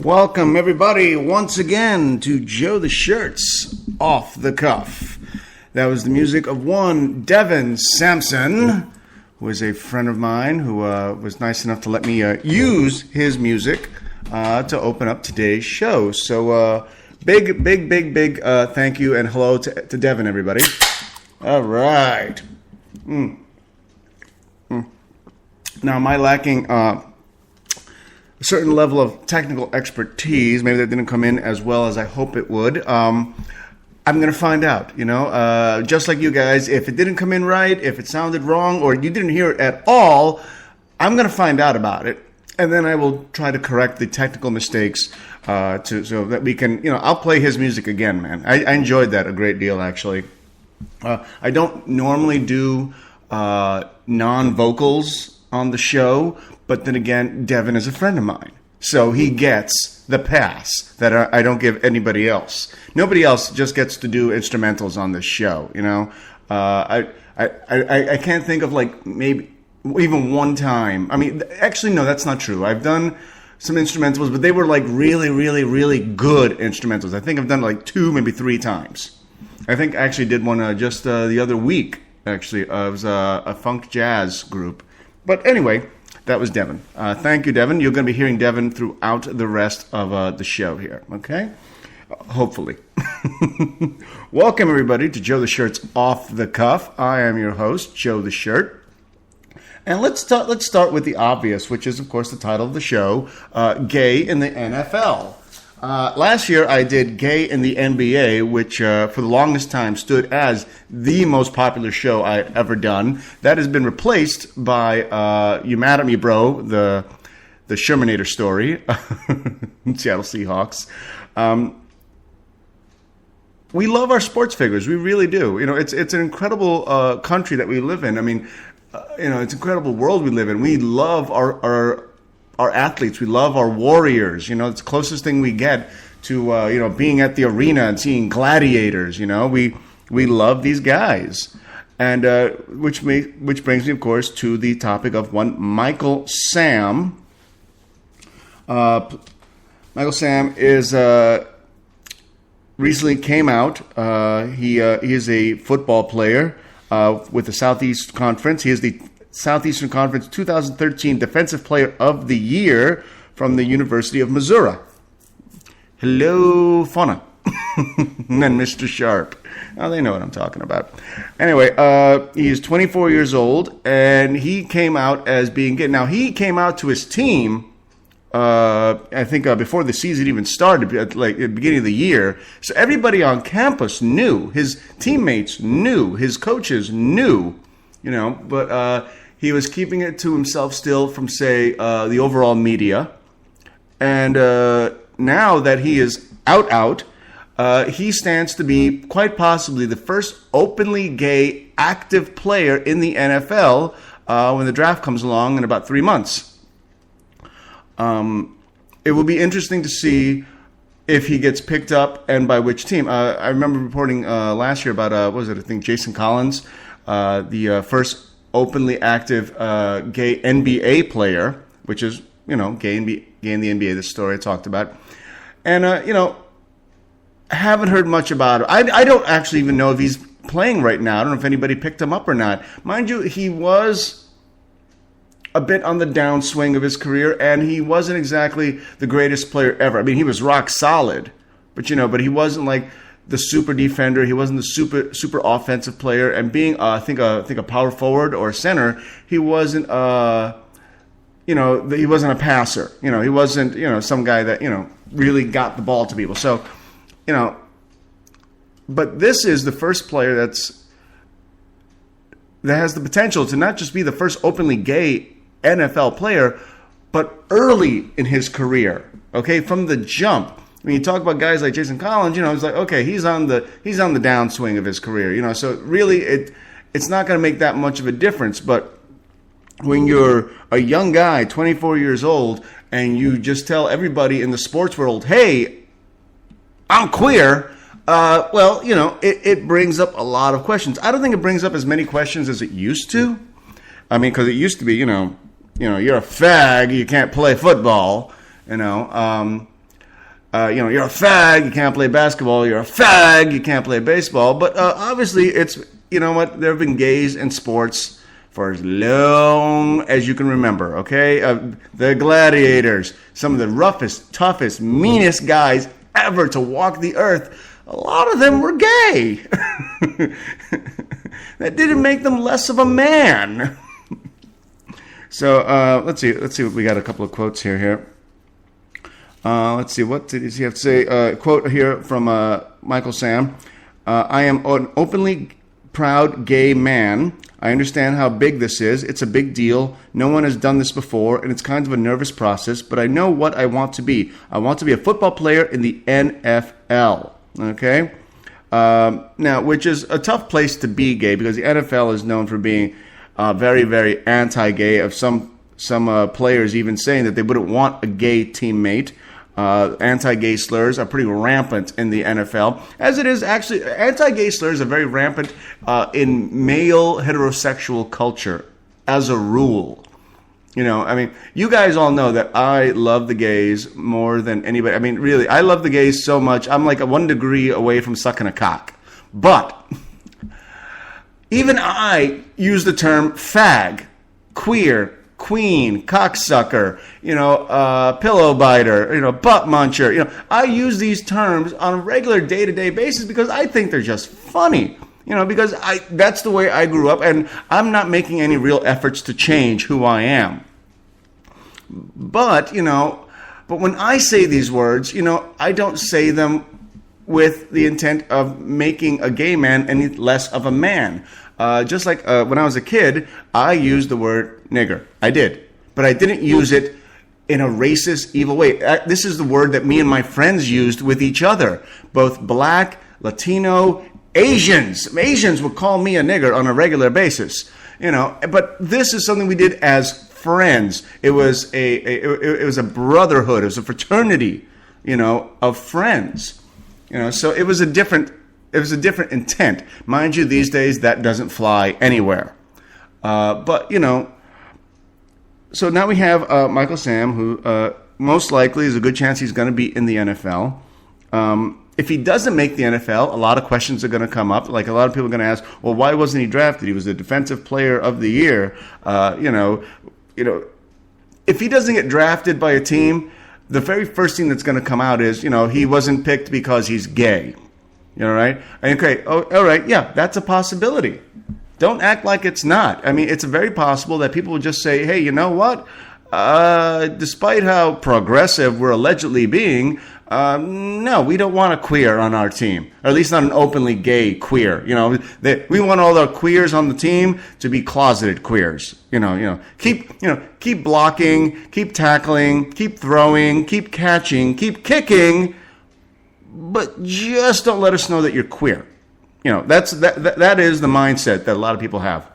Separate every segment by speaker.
Speaker 1: Welcome, everybody, once again to Joe the Shirts Off the Cuff. That was the music of one Devin Sampson, who is a friend of mine who was nice enough to let me use his music to open up today's show. So, big thank you and hello to Devin, everybody. All right. Now, am I lacking a certain level of technical expertise? Maybe that didn't come in as well as I hope it would. I'm going to find out, just like you guys. If it didn't come in right, if it sounded wrong, or you didn't hear it at all, I'm going to find out about it. And then I will try to correct the technical mistakes so that we can, I'll play his music again, man. I enjoyed that a great deal, actually. I don't normally do non-vocals on the show, but then again, Devin is a friend of mine, so he gets the pass that I don't give anybody else. Nobody else just gets to do instrumentals on this show, I can't think of maybe even one time. I mean, actually, no, that's not true. I've done some instrumentals, but they were really good instrumentals. I think I've done 2, maybe 3 times. I think I actually did one just the other week. Actually, it was a funk jazz group. But anyway, that was Devin. Thank you, Devin. You're going to be hearing Devin throughout the rest of the show here, okay? Hopefully. Welcome, everybody, to Joe the Shirt's Off the Cuff. I am your host, Joe the Shirt. And let's start with the obvious, which is, of course, the title of the show, Gay in the NFL. Last year, I did Gay in the NBA, which for the longest time stood as the most popular show I've ever done. That has been replaced by You Mad at Me, Bro, the Shermanator story, Seattle Seahawks. We love our sports figures. We really do. It's an incredible country that we live in. I mean, it's an incredible world we live in. We love our athletes. We love our warriors. It's the closest thing we get to being at the arena and seeing gladiators. We love these guys, and which brings me, of course, to the topic of one Michael Sam. Michael Sam is recently came out. He is a football player with the Southeast Conference. He is the Southeastern Conference 2013 Defensive Player of the Year from the University of Missouri. Hello, Fauna. And Mr. Sharp. Now they know what I'm talking about. Anyway, he is 24 years old, and he came out as being gay. Now, he came out to his team, I think before the season even started, at the beginning of the year. So everybody on campus knew. His teammates knew. His coaches knew. But he was keeping it to himself still from, say, the overall media. And now that he is out, he stands to be quite possibly the first openly gay active player in the NFL when the draft comes along in about 3 months. It will be interesting to see if he gets picked up and by which team. I remember reporting last year about, I think Jason Collins, the first openly active gay NBA player, which is, gay in the NBA, the story I talked about. And, haven't heard much about him. I don't actually even know if he's playing right now. I don't know if anybody picked him up or not. Mind you, he was a bit on the downswing of his career, and he wasn't exactly the greatest player ever. I mean, he was rock solid, but he wasn't like the super defender. He wasn't the super offensive player. And being, I think a power forward or a center, he wasn't, he wasn't a passer. He wasn't, some guy that, really got the ball to people. So, but this is the first player that has the potential to not just be the first openly gay NFL player, but early in his career. Okay, from the jump. When you talk about guys like Jason Collins, it's like, okay, he's on the downswing of his career, so really it's not going to make that much of a difference. But when you're a young guy, 24 years old, and you just tell everybody in the sports world, hey, I'm queer, it brings up a lot of questions. I don't think it brings up as many questions as it used to. I mean, because it used to be, you're a fag, you can't play football, you're a fag, you can't play basketball. You're a fag, you can't play baseball. But obviously, it's, you know what, there have been gays in sports for as long as you can remember, okay? The gladiators, some of the roughest, toughest, meanest guys ever to walk the earth, a lot of them were gay. That didn't make them less of a man. So let's see. We got a couple of quotes here. Let's see. What did he have to say? Quote here from Michael Sam. I am an openly proud gay man. I understand how big this is. It's a big deal. No one has done this before, and it's kind of a nervous process, but I know what I want to be. I want to be a football player in the NFL. Okay? Now, which is a tough place to be gay, because the NFL is known for being very, very anti-gay, of some players even saying that they wouldn't want a gay teammate. Anti-gay slurs are pretty rampant in the NFL, as it is actually, anti-gay slurs are very rampant in male heterosexual culture as a rule. You know, I mean, you guys all know that I love the gays more than anybody. I mean, really, I love the gays so much. I'm like 1 degree away from sucking a cock. But even I use the term fag, queer, queen, cocksucker, pillow biter, butt muncher. I use these terms on a regular day-to-day basis because I think they're just funny. Because that's the way I grew up, and I'm not making any real efforts to change who I am. But when I say these words, I don't say them with the intent of making a gay man any less of a man. Just like when I was a kid, I used the word nigger. I did. But I didn't use it in a racist, evil way. This is the word that me and my friends used with each other. Both black, Latino, Asians. Asians would call me a nigger on a regular basis. But this is something we did as friends. It was a brotherhood. It was a fraternity, of friends. So it was a different intent. Mind you, these days that doesn't fly anywhere. But so now we have Michael Sam, who most likely is a good chance he's going to be in the NFL. If he doesn't make the NFL, a lot of questions are going to come up. Like, a lot of people are going to ask, well, why wasn't he drafted? He was the defensive player of the year. If he doesn't get drafted by a team, the very first thing that's going to come out is, he wasn't picked because he's gay. Right? Okay. Oh, all right. Yeah, that's a possibility. Don't act like it's not. I mean, it's very possible that people will just say, hey, you know what? Despite how progressive we're allegedly being, no, we don't want a queer on our team, or at least not an openly gay queer. We want all the queers on the team to be closeted queers. Keep blocking, keep tackling, keep throwing, keep catching, keep kicking, but just don't let us know that you're queer. That is the mindset that a lot of people have.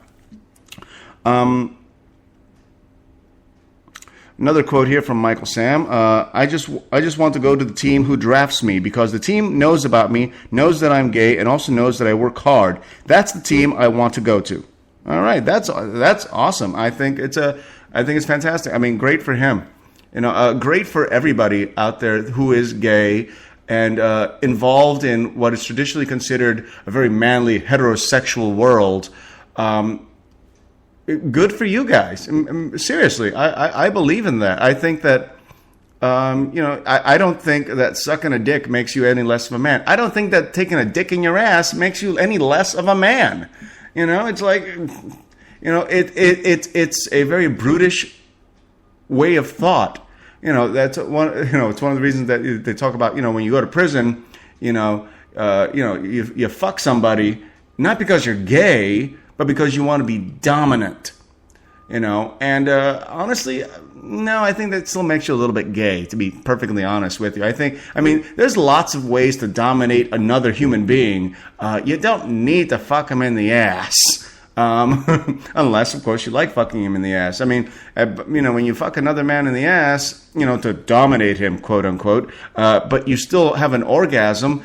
Speaker 1: Another quote here from Michael Sam. I just want to go to the team who drafts me, because the team knows about me, knows that I'm gay, and also knows that I work hard. That's the team I want to go to. All right, that's awesome. I think it's fantastic. I mean, great for him. Great for everybody out there who is gay and involved in what is traditionally considered a very manly heterosexual world. Good for you guys. Seriously, I believe in that. I think that, I don't think that sucking a dick makes you any less of a man. I don't think that taking a dick in your ass makes you any less of a man. It's like, it's a very brutish way of thought. That's one. It's one of the reasons that they talk about. When you go to prison, you fuck somebody not because you're gay, but because you want to be dominant. And honestly, no, I think that still makes you a little bit gay, to be perfectly honest with you. There's lots of ways to dominate another human being. You don't need to fuck him in the ass. Unless, of course, you like fucking him in the ass. When you fuck another man in the ass, to dominate him, quote unquote, but you still have an orgasm,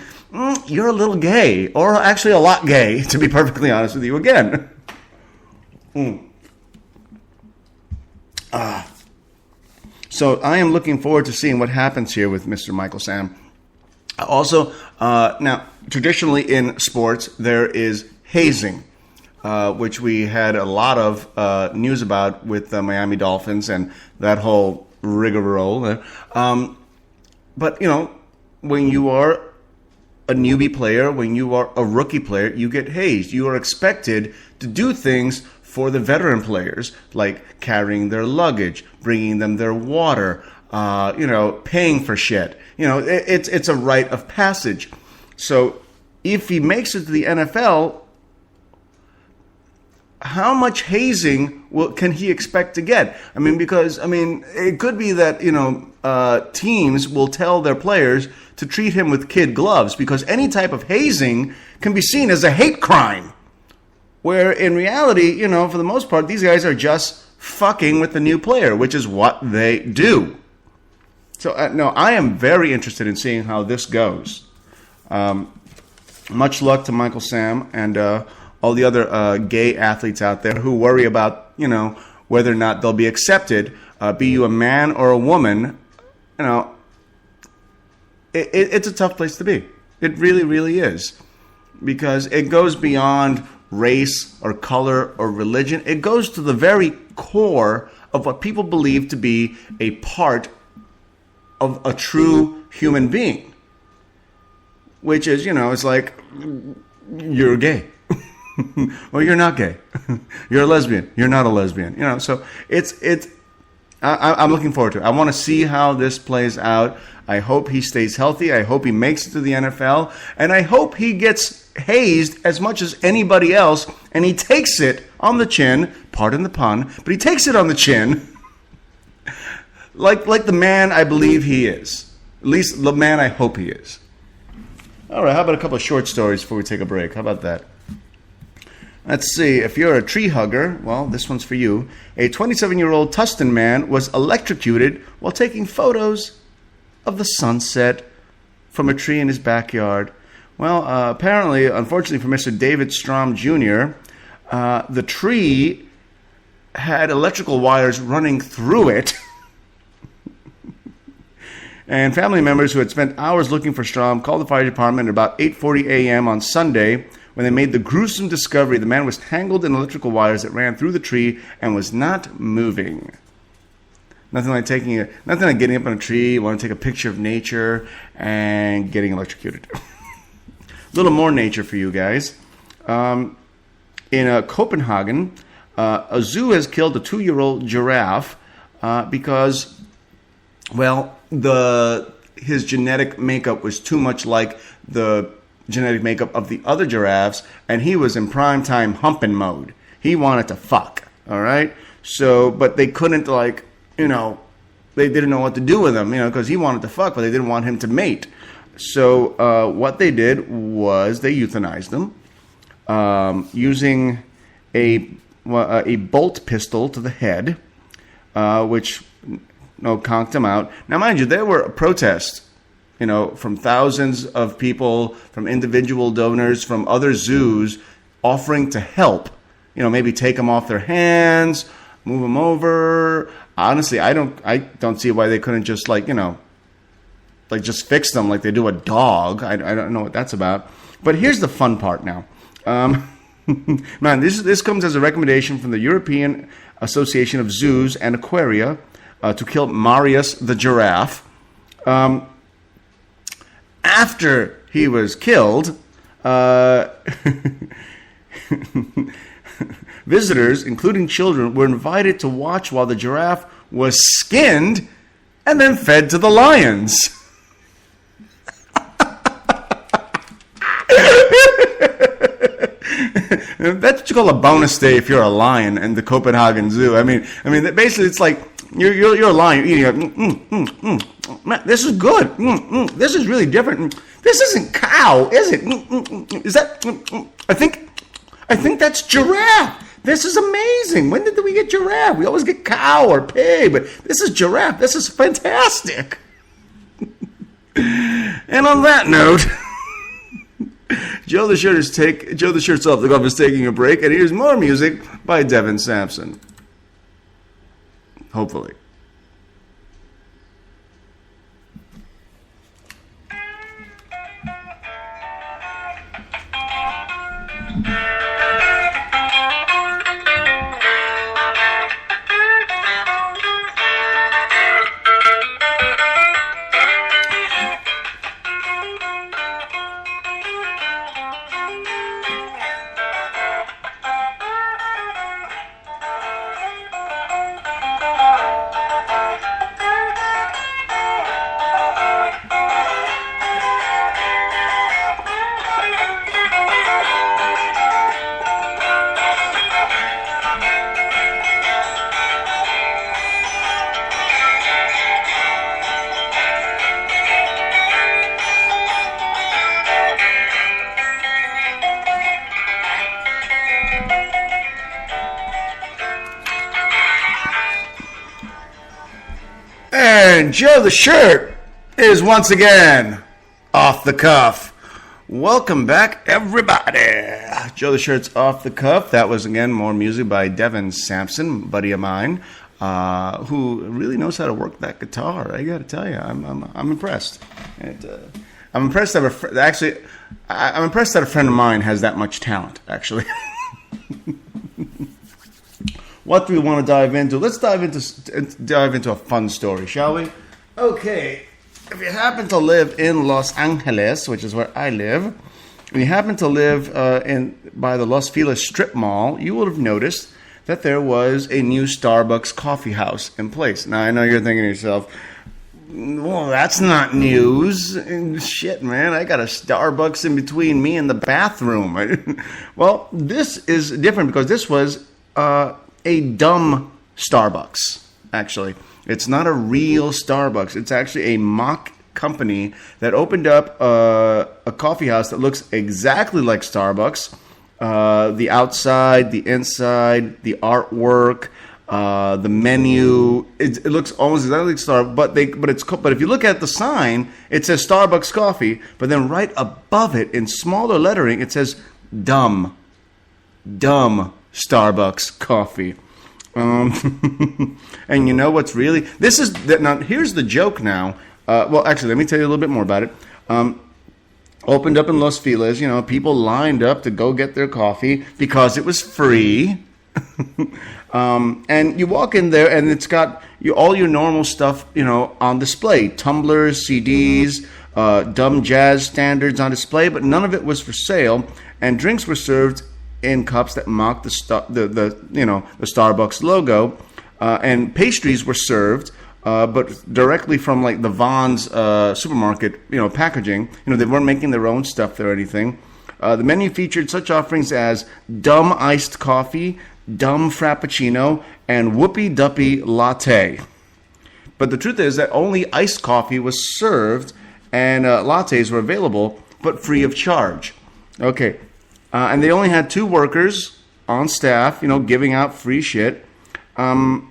Speaker 1: you're a little gay, or actually a lot gay, to be perfectly honest with you again. So So I am looking forward to seeing what happens here with Mr. Michael Sam. Also, now, traditionally in sports, there is hazing, which we had a lot of news about with the Miami Dolphins and that whole rigmarole there. But, when you are a newbie player, when you are a rookie player, you get hazed. You are expected to do things for the veteran players, like carrying their luggage, bringing them their water, paying for shit. It's a rite of passage. So if he makes it to the NFL, how much hazing can he expect to get? Because it could be that, teams will tell their players to treat him with kid gloves, because any type of hazing can be seen as a hate crime. Where in reality, for the most part, these guys are just fucking with the new player, which is what they do. So, no, I am very interested in seeing how this goes. Much luck to Michael Sam and all the other gay athletes out there who worry about, whether or not they'll be accepted. Be you a man or a woman, it's a tough place to be. It really, really is. Because it goes beyond race or color or religion. It goes to the very core of what people believe to be a part of a true human being. Which is, it's like, you're gay. Well, you're not gay. You're a lesbian. You're not a lesbian. So I'm looking forward to it. I want to see how this plays out. I hope he stays healthy. I hope he makes it to the NFL. And I hope he gets hazed as much as anybody else. And he takes it on the chin. Pardon the pun. But he takes it on the chin. like the man I believe he is. At least the man I hope he is. All right, how about a couple of short stories before we take a break? How about that? Let's see. If you're a tree hugger, well, this one's for you. A 27-year-old Tustin man was electrocuted while taking photos of the sunset from a tree in his backyard. Well, apparently, unfortunately for Mr. David Strom Jr., the tree had electrical wires running through it. And family members who had spent hours looking for Strom called the fire department at about 8:40 a.m. on Sunday when they made the gruesome discovery the man was tangled in electrical wires that ran through the tree and was not moving. Nothing like getting up on a tree, you want to take a picture of nature, and getting electrocuted. A little more nature for you guys. In Copenhagen, a zoo has killed a 2-year-old giraffe because, well, his genetic makeup was too much like the genetic makeup of the other giraffes, and he was in prime time humping mode. He wanted to fuck, all right? So, but they couldn't, they didn't know what to do with him, because he wanted to fuck, but they didn't want him to mate. So what they did was they euthanized him using a bolt pistol to the head, which conked him out. Now, mind you, there were protests, from thousands of people, from individual donors, from other zoos offering to help, maybe take them off their hands, move them over. Honestly, I don't see why they couldn't just just fix them like they do a dog. I don't know what that's about. But here's the fun part now. Man, this comes as a recommendation from the European Association of Zoos and Aquaria to kill Marius the giraffe. After he was killed, visitors, including children, were invited to watch while the giraffe was skinned and then fed to the lions. That's what you call a bonus day if you're a lion in the Copenhagen Zoo. I mean, basically it's like you're a lion. You're eating. Man, this is good. This is really different. This isn't cow, is it? Is that? I think that's giraffe. This is amazing. When did we get giraffe? We always get cow or pig, but this is giraffe. This is fantastic. And on that note, Joe the Shirt's Off the Golf is taking a break, and here's more music by Devin Sampson. Hopefully. And Joe the Shirt is once again off the cuff. Welcome back, everybody. Joe the Shirt's off the cuff. That was, again, more music by Devin Sampson, buddy of mine, who really knows how to work that guitar. I got to tell you, I'm impressed. I'm impressed that I'm impressed that a friend of mine has that much talent, actually. What do we want to dive into? Let's dive into a fun story, shall we? Okay, if you happen to live in Los Angeles, which is where I live, and you happen to live by the Los Feliz strip mall, you will have noticed that there was a new Starbucks coffee house in place. Now, I know you're thinking to yourself, well, that's not news. Shit, man, I got a Starbucks in between me and the bathroom. Well, this is different because this was a dumb Starbucks, actually. It's not a real Starbucks. It's actually a mock company that opened up a coffee house that looks exactly like Starbucks. The outside, the inside, the artwork, the menu. It looks almost exactly like Starbucks, but if you look at the sign, it says Starbucks coffee, but then right above it in smaller lettering, it says dumb Starbucks coffee. And you know what's really now here's the joke now. Well, actually, let me tell you a little bit more about it. Opened up in Los Feliz, people lined up to go get their coffee because it was free. And you walk in there and it's got all your normal stuff, on display. Tumblers, CDs, dumb jazz standards on display, but none of it was for sale. And drinks were served in cups that mocked the Starbucks logo, and pastries were served, but directly from like the Vons supermarket, packaging. They weren't making their own stuff there or anything. The menu featured such offerings as dumb iced coffee, dumb frappuccino, and whoopie duppy latte. But the truth is that only iced coffee was served, and lattes were available, but free of charge. Okay. And they only had 2 workers on staff, giving out free shit. And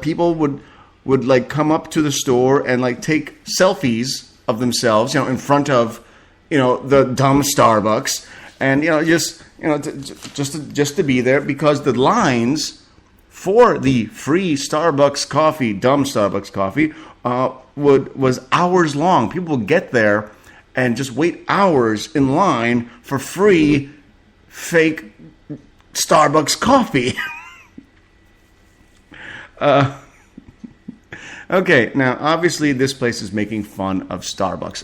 Speaker 1: people would like come up to the store and like take selfies of themselves, in front of, the dumb Starbucks, and just to be there, because the lines for the free Starbucks coffee, dumb Starbucks coffee, was hours long. People would get there and just wait hours in line for free, fake Starbucks coffee. Okay, now obviously this place is making fun of Starbucks.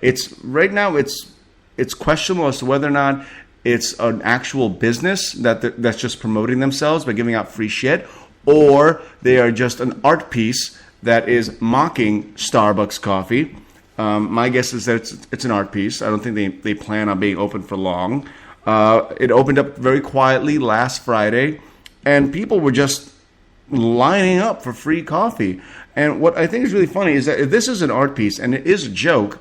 Speaker 1: It's questionable as to whether or not it's an actual business that's just promoting themselves by giving out free shit, or they are just an art piece that is mocking Starbucks coffee. My guess is that it's an art piece. I don't think they plan on being open for long. It opened up very quietly last Friday, and people were just lining up for free coffee. And what I think is really funny is that if this is an art piece, and it is a joke,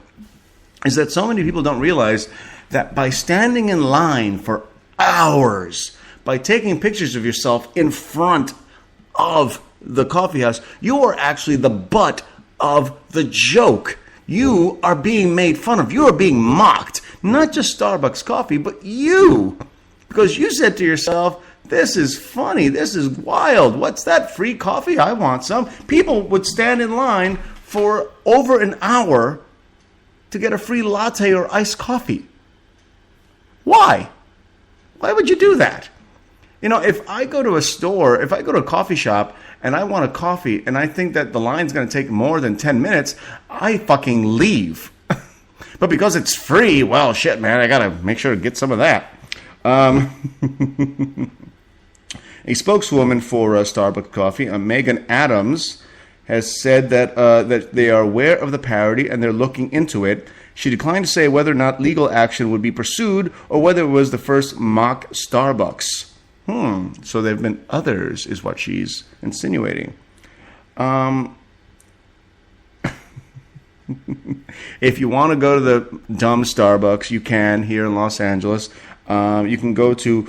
Speaker 1: is that so many people don't realize that by standing in line for hours, by taking pictures of yourself in front of the coffee house, you are actually the butt of the joke. You are being made fun of. You are being mocked. Not just Starbucks coffee, but you. Because you said to yourself, this is funny. This is wild. What's that free coffee? I want some. People would stand in line for over an hour to get a free latte or iced coffee. Why? Why would you do that? You know, if I go to a store, if I go to a coffee shop and I want a coffee and I think that the line's going to take more than 10 minutes, I fucking leave. But because it's free, well, shit, man, I got to make sure to get some of that. A spokeswoman for Starbucks Coffee, Megan Adams, has said that they are aware of the parody and they're looking into it. She declined to say whether or not legal action would be pursued or whether it was the first mock Starbucks. So there have been others, is what she's insinuating. If you want to go to the dumb Starbucks, you can here in Los Angeles. You can go to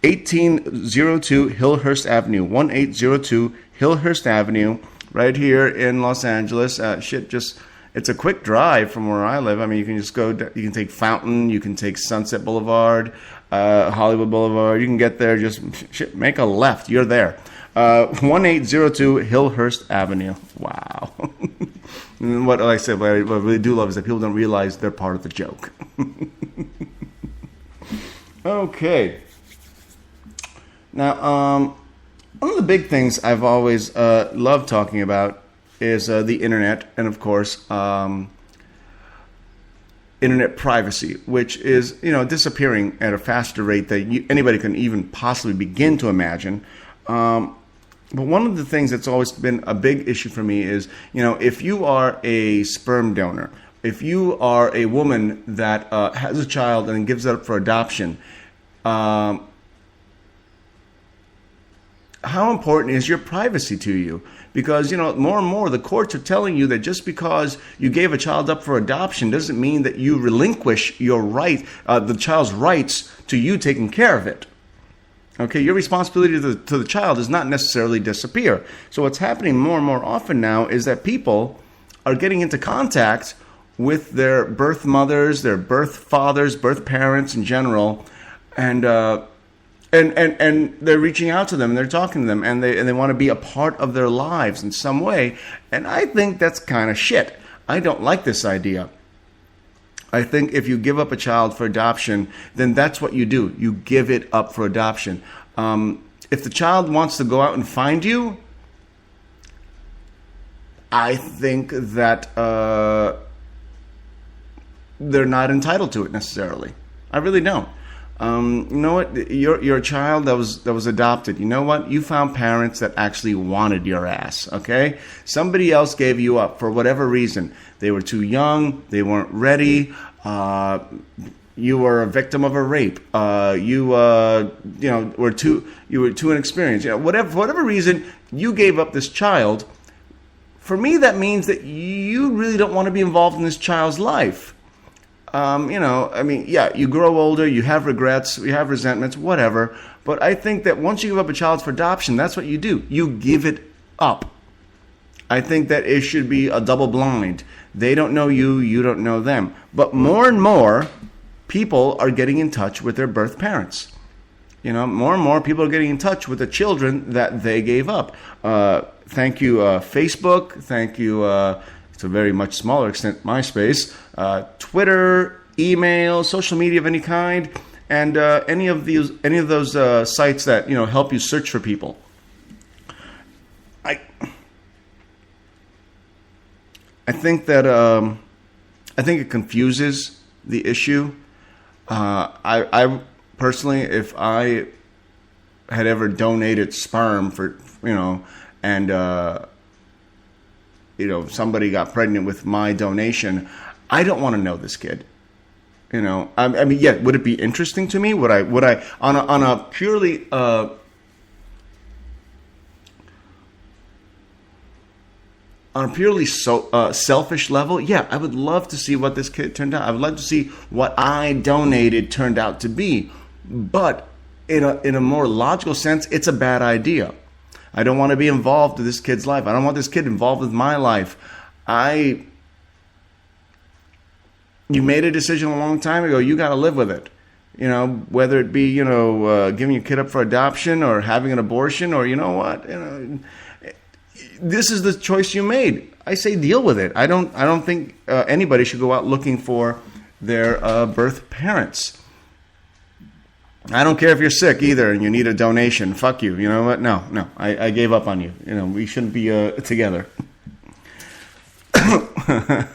Speaker 1: 1802 Hillhurst Avenue, 1802 Hillhurst Avenue, right here in Los Angeles. It's a quick drive from where I live. I mean, you can just go, you can take Fountain, you can take Sunset Boulevard, Hollywood Boulevard. You can get there, make a left. You're there. 1802 Hillhurst Avenue. Wow. And what I said, what I really do love is that people don't realize they're part of the joke. Okay. Now, one of the big things I've always loved talking about is the internet, and of course, internet privacy, which is disappearing at a faster rate than anybody can even possibly begin to imagine. But one of the things that's always been a big issue for me is, if you are a sperm donor, if you are a woman that has a child and gives it up for adoption, how important is your privacy to you? Because, more and more the courts are telling you that just because you gave a child up for adoption doesn't mean that you relinquish your right, the child's rights to you taking care of it. Okay, your responsibility to the child does not necessarily disappear. So what's happening more and more often now is that people are getting into contact with their birth mothers, their birth fathers, birth parents in general, and they're reaching out to them and they're talking to them and they want to be a part of their lives in some way. And I think that's kind of shit. I don't like this idea. I think if you give up a child for adoption, then that's what you do. You give it up for adoption. If the child wants to go out and find you, I think that they're not entitled to it necessarily. I really don't. You know what? You're a child that was adopted. You know what? You found parents that actually wanted your ass. Okay? Somebody else gave you up for whatever reason. They were too young. They weren't ready. You were a victim of a rape. You were too inexperienced. For whatever reason, you gave up this child. For me, that means that you really don't want to be involved in this child's life. You grow older, you have regrets, you have resentments, whatever. But I think that once you give up a child for adoption, that's what you do. You give it up. I think that it should be a double blind. They don't know you, you don't know them. But more and more people are getting in touch with their birth parents. More and more people are getting in touch with the children that they gave up. Thank you, Facebook. Thank you, to a very much smaller extent, MySpace. Twitter, email, social media of any kind, and any of those sites that help you search for people. I think that I think it confuses the issue. I personally, if I had ever donated sperm for and somebody got pregnant with my donation, I don't want to know this kid. Would it be interesting to me? Would I on a purely selfish level? Yeah, I would love to see what this kid turned out. I would love to see what I donated turned out to be. But in a more logical sense, it's a bad idea. I don't want to be involved with this kid's life. I don't want this kid involved with my life. You made a decision a long time ago. You got to live with it. Whether it be, giving your kid up for adoption or having an abortion or, this is the choice you made. I say deal with it. I don't think anybody should go out looking for their birth parents. I don't care if you're sick either and you need a donation. Fuck you. You know what? No. I gave up on you. You know, we shouldn't be together. I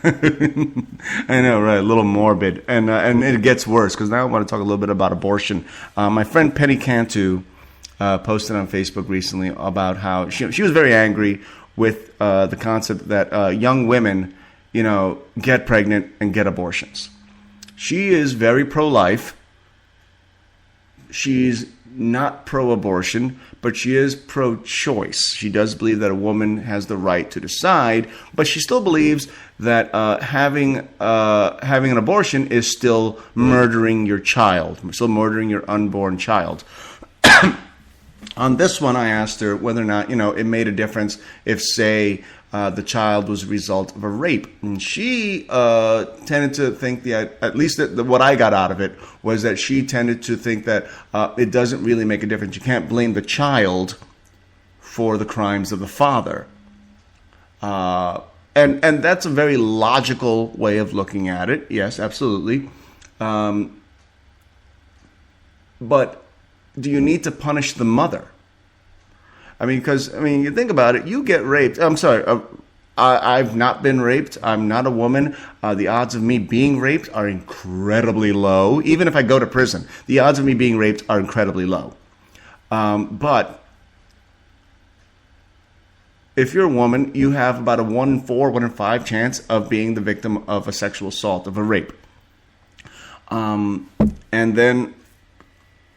Speaker 1: know, right? A little morbid, and it gets worse because now I want to talk a little bit about abortion. My friend Penny Cantu posted on Facebook recently about how she was very angry with the concept that young women, get pregnant and get abortions. She is very pro-life. She's not pro-abortion, but she is pro-choice. She does believe that a woman has the right to decide, but she still believes that having an abortion is still murdering your child, still murdering your unborn child. On this one, I asked her whether or not, it made a difference if, say, the child was a result of a rape. And she tended to think, at least what I got out of it, was that she tended to think that it doesn't really make a difference. You can't blame the child for the crimes of the father. And that's a very logical way of looking at it. Yes, absolutely. But do you need to punish the mother? Because you think about it, you get raped. I'm sorry, I've not been raped. I'm not a woman. The odds of me being raped are incredibly low. Even if I go to prison, the odds of me being raped are incredibly low. But if you're a woman, you have about a 1 in 4, 1 in 5 chance of being the victim of a sexual assault, of a rape. And then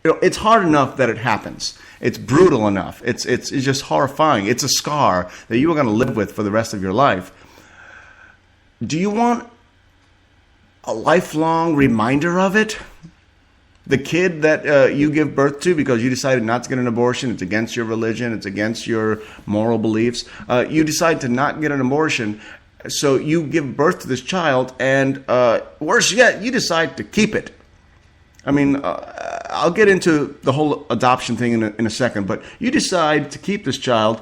Speaker 1: it's hard enough that it happens. It's brutal enough. It's just horrifying. It's a scar that you are going to live with for the rest of your life. Do you want a lifelong reminder of it? The kid that you give birth to because you decided not to get an abortion, it's against your religion, it's against your moral beliefs. You decide to not get an abortion, so you give birth to this child, and worse yet, you decide to keep it. I'll get into the whole adoption thing in a second, but you decide to keep this child.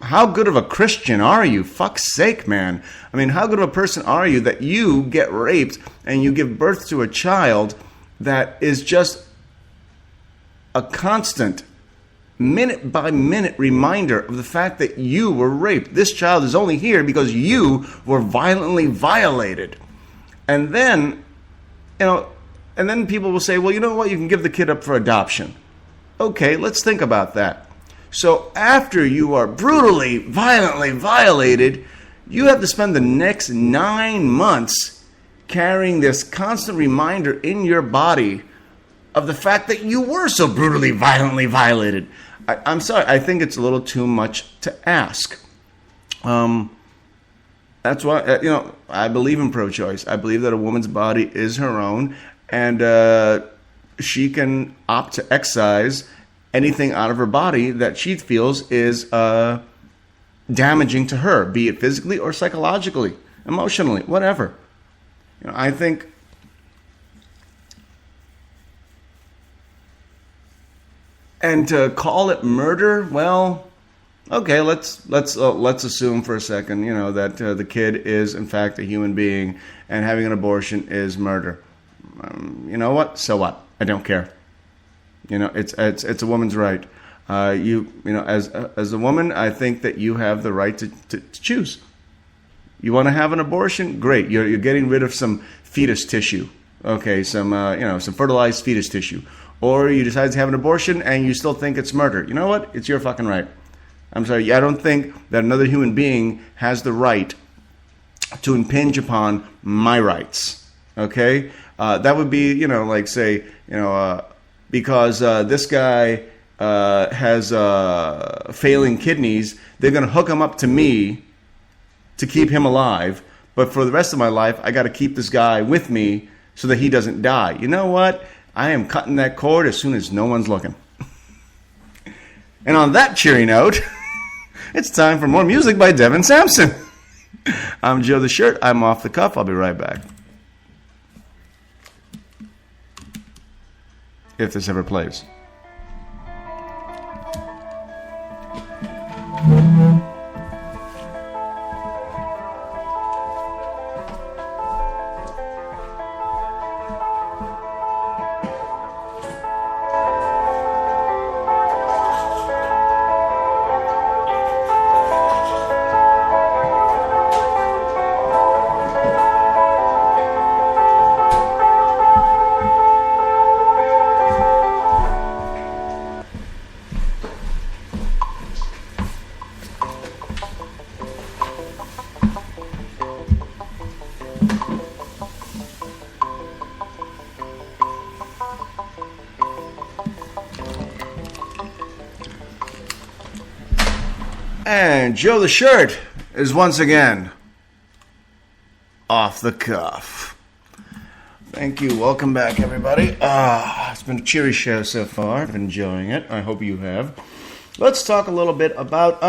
Speaker 1: How good of a Christian are you? Fuck's sake, man. How good of a person are you that you get raped and you give birth to a child that is just a constant, minute-by-minute reminder of the fact that you were raped. This child is only here because you were violently violated. And then, people will say, well, you know what? You can give the kid up for adoption. Okay, let's think about that. So after you are brutally, violently violated, you have to spend the next 9 months carrying this constant reminder in your body of the fact that you were so brutally, violently violated. I'm sorry, I think it's a little too much to ask. That's why, I believe in pro-choice. I believe that a woman's body is her own, and she can opt to excise anything out of her body that she feels is damaging to her, be it physically or psychologically, emotionally, whatever. I think and to call it murder, well, okay, let's assume for a second, that the kid is in fact a human being, and having an abortion is murder. You know what? So what? I don't care. It's a woman's right. As a woman, I think that you have the right to choose. You want to have an abortion? Great. You're getting rid of some fetus tissue. Okay, some fertilized fetus tissue. Or you decide to have an abortion and you still think it's murder. You know what? It's your fucking right. I'm sorry, I don't think that another human being has the right to impinge upon my rights. Okay? That would be, because this guy has failing kidneys, they're going to hook him up to me to keep him alive. But for the rest of my life, I got to keep this guy with me so that he doesn't die. You know what? I am cutting that cord as soon as no one's looking. And on that cheery note, it's time for more music by Devin Sampson. I'm Joe the Shirt. I'm off the cuff. I'll be right back. If this ever plays. And Joe the Shirt is once again off the cuff. Thank you. Welcome back, everybody. It's been a cheery show so far. I've been enjoying it. I hope you have. Let's talk a little bit about,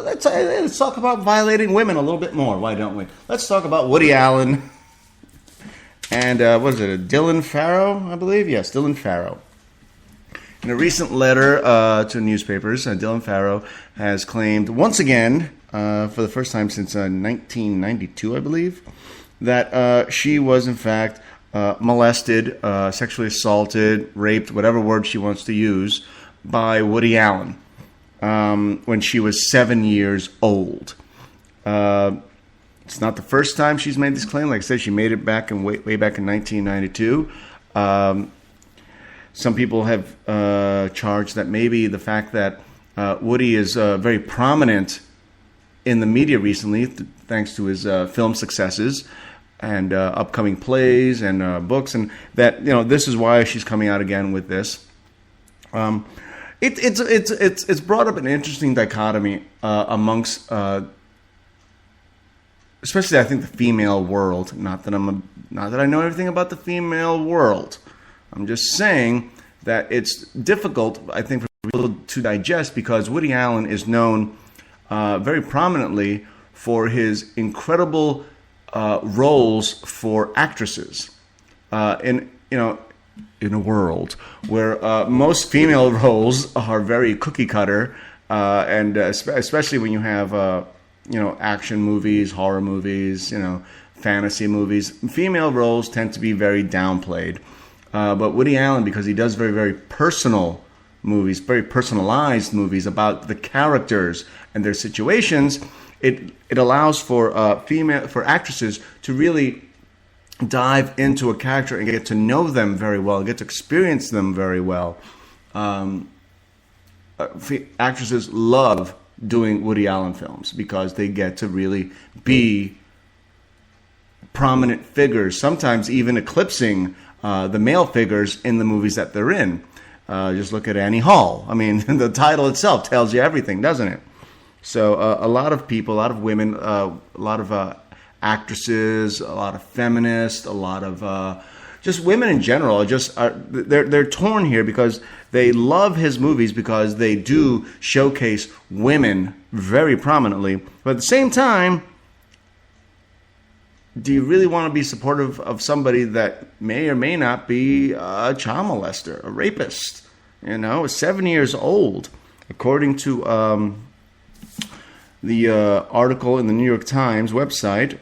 Speaker 1: let's talk about violating women a little bit more. Why don't we? Let's talk about Woody Allen and, what is it, Dylan Farrow, I believe? Yes, Dylan Farrow. In a recent letter to newspapers, Dylan Farrow has claimed once again, for the first time since 1992, I believe, that she was in fact molested, sexually assaulted, raped, whatever word she wants to use, by Woody Allen when she was 7 years old. It's not the first time she's made this claim. Like I said, she made it back in way back in 1992. Some people have charged that maybe the fact that Woody is very prominent in the media recently, thanks to his film successes and upcoming plays and books, and that this is why she's coming out again with this. It's brought up an interesting dichotomy amongst, especially I think the female world. Not that I know everything about the female world. I'm just saying that it's difficult, I think, for people to digest because Woody Allen is known very prominently for his incredible roles for actresses in a world where most female roles are very cookie cutter, and especially when you have action movies, horror movies, fantasy movies, female roles tend to be very downplayed. But Woody Allen, because he does very, very personal movies, very personalized movies about the characters and their situations, it allows for actresses to really dive into a character and get to know them very well, get to experience them very well. Actresses love doing Woody Allen films because they get to really be prominent figures, sometimes even eclipsing the male figures in the movies that they're in. Just look at Annie Hall. I mean, the title itself tells you everything, doesn't it? So a lot of people, a lot of women, a lot of actresses, a lot of feminists, a lot of just women in general, they're torn here because they love his movies because they do showcase women very prominently. But at the same time, do you really want to be supportive of somebody that may or may not be a child molester, a rapist? 7 years old. According to the article in the New York Times website,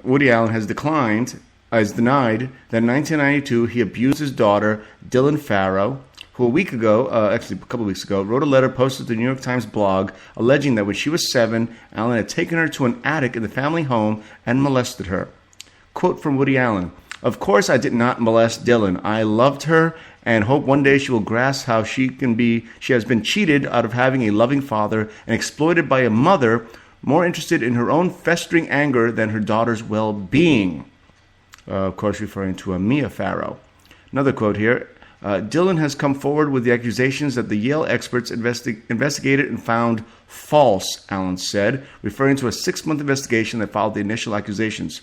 Speaker 1: Woody Allen has denied that in 1992 he abused his daughter, Dylan Farrow, who a couple of weeks ago, wrote a letter posted to the New York Times blog alleging that when she was 7, Allen had taken her to an attic in the family home and molested her. Quote from Woody Allen: "Of course I did not molest Dylan. I loved her and hope one day she will grasp how she has been cheated out of having a loving father and exploited by a mother more interested in her own festering anger than her daughter's well-being." Of course, referring to Mia Farrow. Another quote here. Dylan has come forward with the accusations that the Yale experts investigated and found false, Allen said, referring to a 6-month investigation that followed the initial accusations.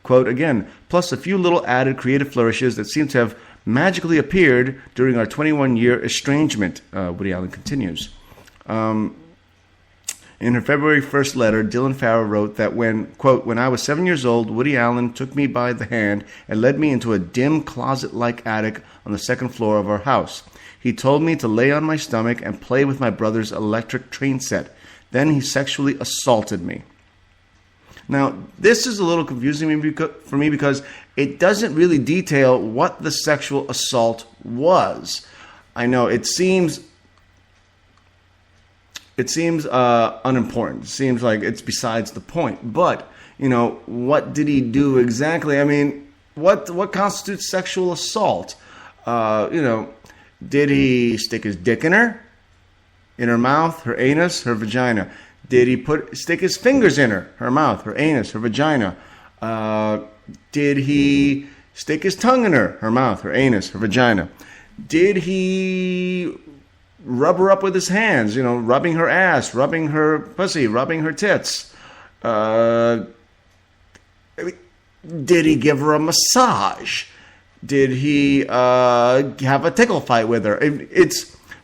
Speaker 1: Quote, again, plus a few little added creative flourishes that seem to have magically appeared during our 21-year estrangement, Woody Allen continues. In her February 1st letter, Dylan Farrow wrote that when I was 7 years old, Woody Allen took me by the hand and led me into a dim closet-like attic on the second floor of our house. He told me to lay on my stomach and play with my brother's electric train set. Then he sexually assaulted me. Now, this is a little confusing for me because it doesn't really detail what the sexual assault was. I know it seems unimportant. It seems like it's besides the point. But, what did he do exactly? I mean, what constitutes sexual assault? Did he stick his dick in her mouth, her anus, her vagina? Did he stick his fingers in her mouth, her anus, her vagina? Did he stick his tongue in her mouth, her anus, her vagina? Did he rub her up with his hands, rubbing her ass, rubbing her pussy, rubbing her tits. Did he give her a massage? Did he have a tickle fight with her?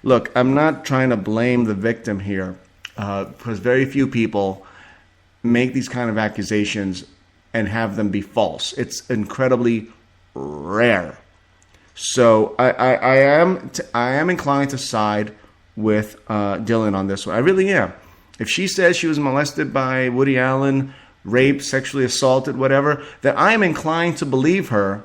Speaker 1: Look, I'm not trying to blame the victim here, because very few people make these kind of accusations and have them be false. It's incredibly rare. So I am inclined to side with Dylan on this one. I really am. If she says she was molested by Woody Allen, raped, sexually assaulted, whatever, then I am inclined to believe her.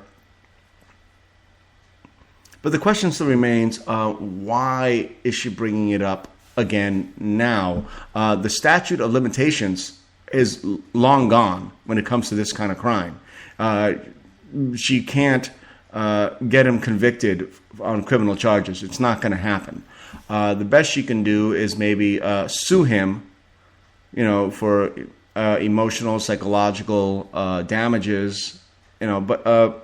Speaker 1: But the question still remains, why is she bringing it up again now? The statute of limitations is long gone when it comes to this kind of crime. She can't get him convicted on criminal charges. It's not going to happen. The best she can do is maybe sue him, for emotional, psychological damages, but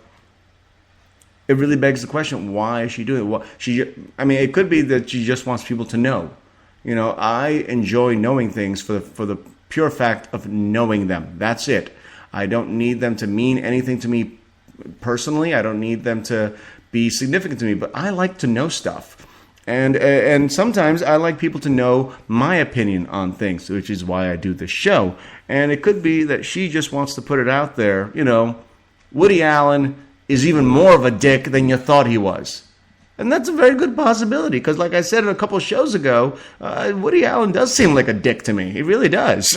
Speaker 1: it really begs the question, why is she doing it? Well, it could be that she just wants people to know. I enjoy knowing things for the pure fact of knowing them. That's it. I don't need them to mean anything to me personally. I don't need them to be significant to me, but I like to know stuff. And sometimes I like people to know my opinion on things, which is why I do this show. And it could be that she just wants to put it out there, Woody Allen is even more of a dick than you thought he was. And that's a very good possibility, because like I said a couple shows ago, Woody Allen does seem like a dick to me. He really does.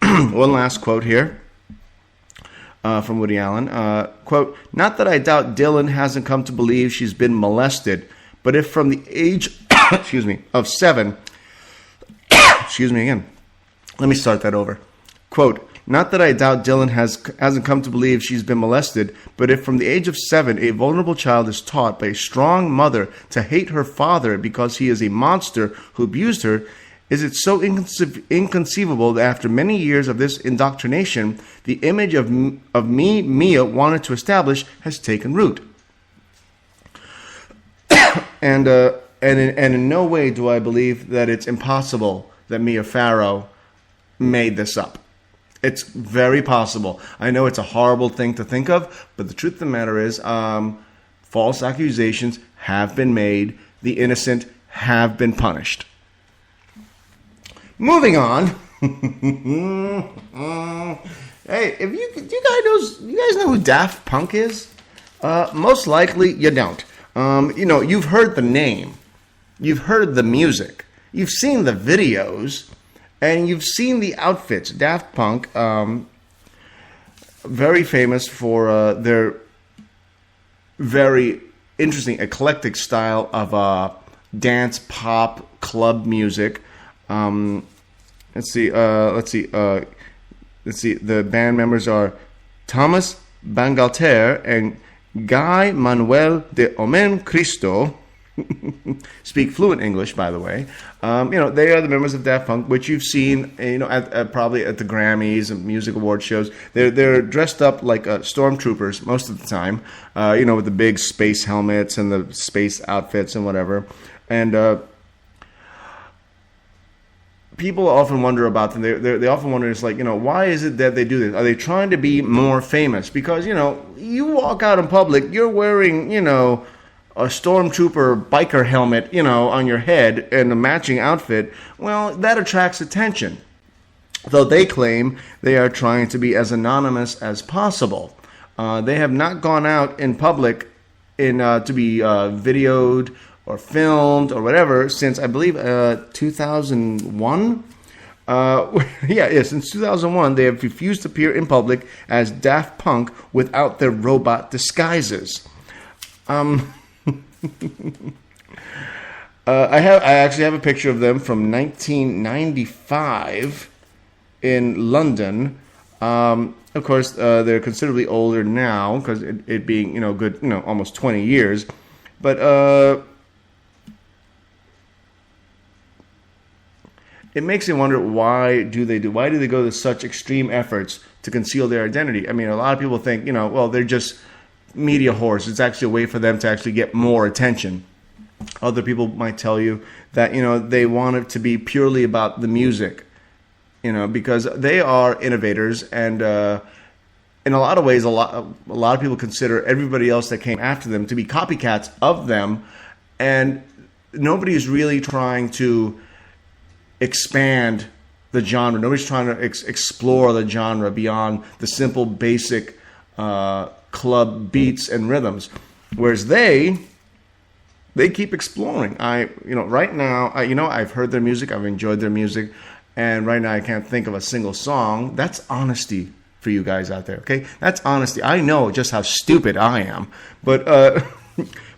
Speaker 1: One last quote here from Woody Allen. Quote, "Not that I doubt Dylan hasn't come to believe she's been molested, but if from the age of 7, excuse me again. Let me start that over. Quote, "Not that I doubt Dylan hasn't come to believe she's been molested, but if from the age of 7 a vulnerable child is taught by a strong mother to hate her father because he is a monster who abused her, is it so inconceivable that after many years of this indoctrination, the image of me, Mia, wanted to establish has taken root." And in no way do I believe that it's impossible that Mia Farrow made this up. It's very possible. I know it's a horrible thing to think of, but the truth of the matter is, false accusations have been made. The innocent have been punished. Moving on. Hey, do you guys know who Daft Punk is? Most likely you don't. You've heard the name. You've heard the music. You've seen the videos. And you've seen the outfits. Daft Punk, very famous for their very interesting, eclectic style of dance, pop, club music. Let's see. The band members are Thomas Bangalter and Guy Manuel de Omen Cristo. Speak fluent English, by the way. They are the members of Daft Punk, which you've seen, probably at the Grammys and music award shows. They're dressed up like stormtroopers most of the time, with the big space helmets and the space outfits and whatever. And people often wonder about them. They often wonder, it's like, why is it that they do this? Are they trying to be more famous? Because, you walk out in public, you're wearing, a stormtrooper biker helmet, on your head and a matching outfit. Well, that attracts attention. Though they claim they are trying to be as anonymous as possible. They have not gone out in public to be videoed or filmed or whatever since, I believe, 2001. Since 2001, they have refused to appear in public as Daft Punk without their robot disguises. I actually have a picture of them from 1995 in London. Of course, they're considerably older now because it being good almost 20 years, but it makes me wonder, why do they go to such extreme efforts to conceal their identity? I mean, a lot of people think they're just media whores. It's actually a way for them to actually get more attention. Other people might tell you that, they want it to be purely about the music, because they are innovators, and in a lot of ways, a lot of people consider everybody else that came after them to be copycats of them, and nobody is really trying to expand the genre. Nobody's trying to explore the genre beyond the simple, basic club beats and rhythms, whereas they keep exploring. Right now, I've heard their music, I've enjoyed their music, and right now I can't think of a single song. That's honesty for you guys out there, okay? That's honesty. I know just how stupid I am, but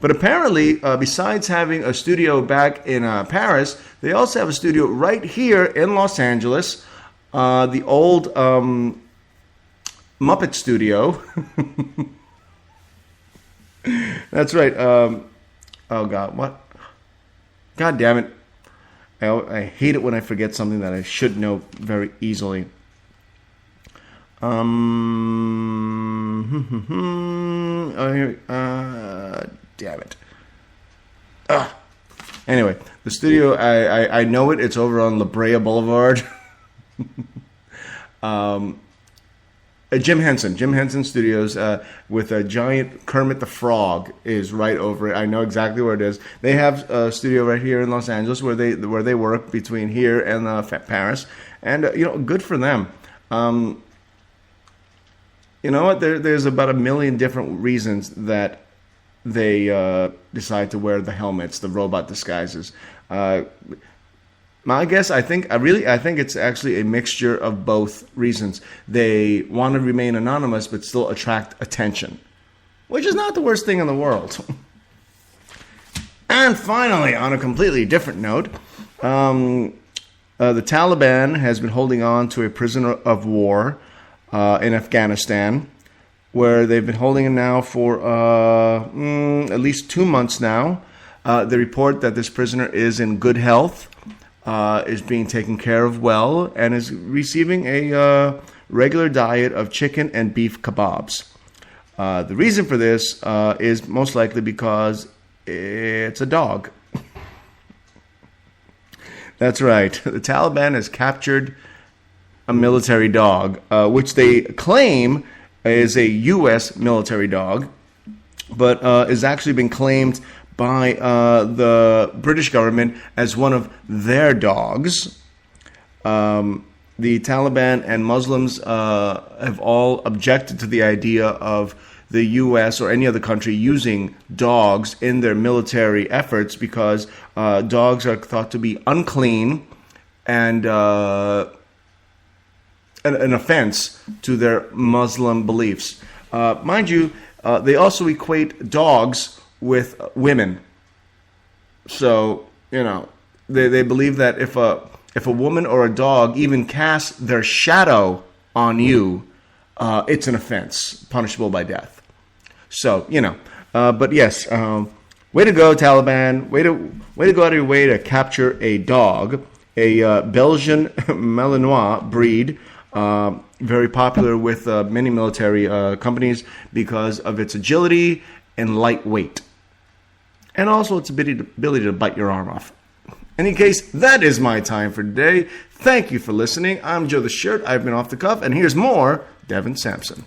Speaker 1: but apparently, besides having a studio back in Paris, they also have a studio right here in Los Angeles, the old Muppet Studio. That's right. Oh God, what? God damn it! I hate it when I forget something that I should know very easily. Damn it. Anyway, the studio, I know it. It's over on La Brea Boulevard. Jim Henson Studios, with a giant Kermit the Frog is right over it. I know exactly where it is. They have a studio right here in Los Angeles where they work between here and Paris, and good for them. You know what? There's about 1 million different reasons that they decide to wear the helmets, the robot disguises. My guess, I think it's actually a mixture of both reasons. They want to remain anonymous but still attract attention, which is not the worst thing in the world. And finally, on a completely different note, the Taliban has been holding on to a prisoner of war in Afghanistan, where they've been holding him now for at least 2 months now. They report that this prisoner is in good health, is being taken care of well, and is receiving a regular diet of chicken and beef kebabs. The reason for this is most likely because it's a dog. That's right. The Taliban has captured a military dog, which they claim is a U.S. military dog, but has actually been claimed by the British government as one of their dogs. The Taliban and Muslims have all objected to the idea of the U.S. or any other country using dogs in their military efforts because dogs are thought to be unclean and an offense to their Muslim beliefs. Mind you, they also equate dogs with women. So, they believe that if a woman or a dog even casts their shadow on you, it's an offense, punishable by death. So, but yes, way to go, Taliban. Way to go out of your way to capture a dog, a Belgian Malinois breed, very popular with many military companies because of its agility and lightweight. And also its ability to bite your arm off. In any case, that is my time for today. Thank you for listening. I'm Joe the Shirt. I've been off the cuff, and here's more Devin Sampson.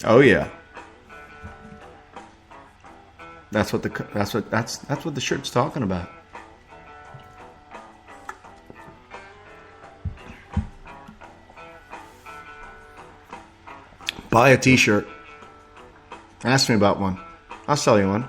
Speaker 1: Oh yeah. That's what the shirt's talking about. Buy a t-shirt. Ask me about one. I'll sell you one.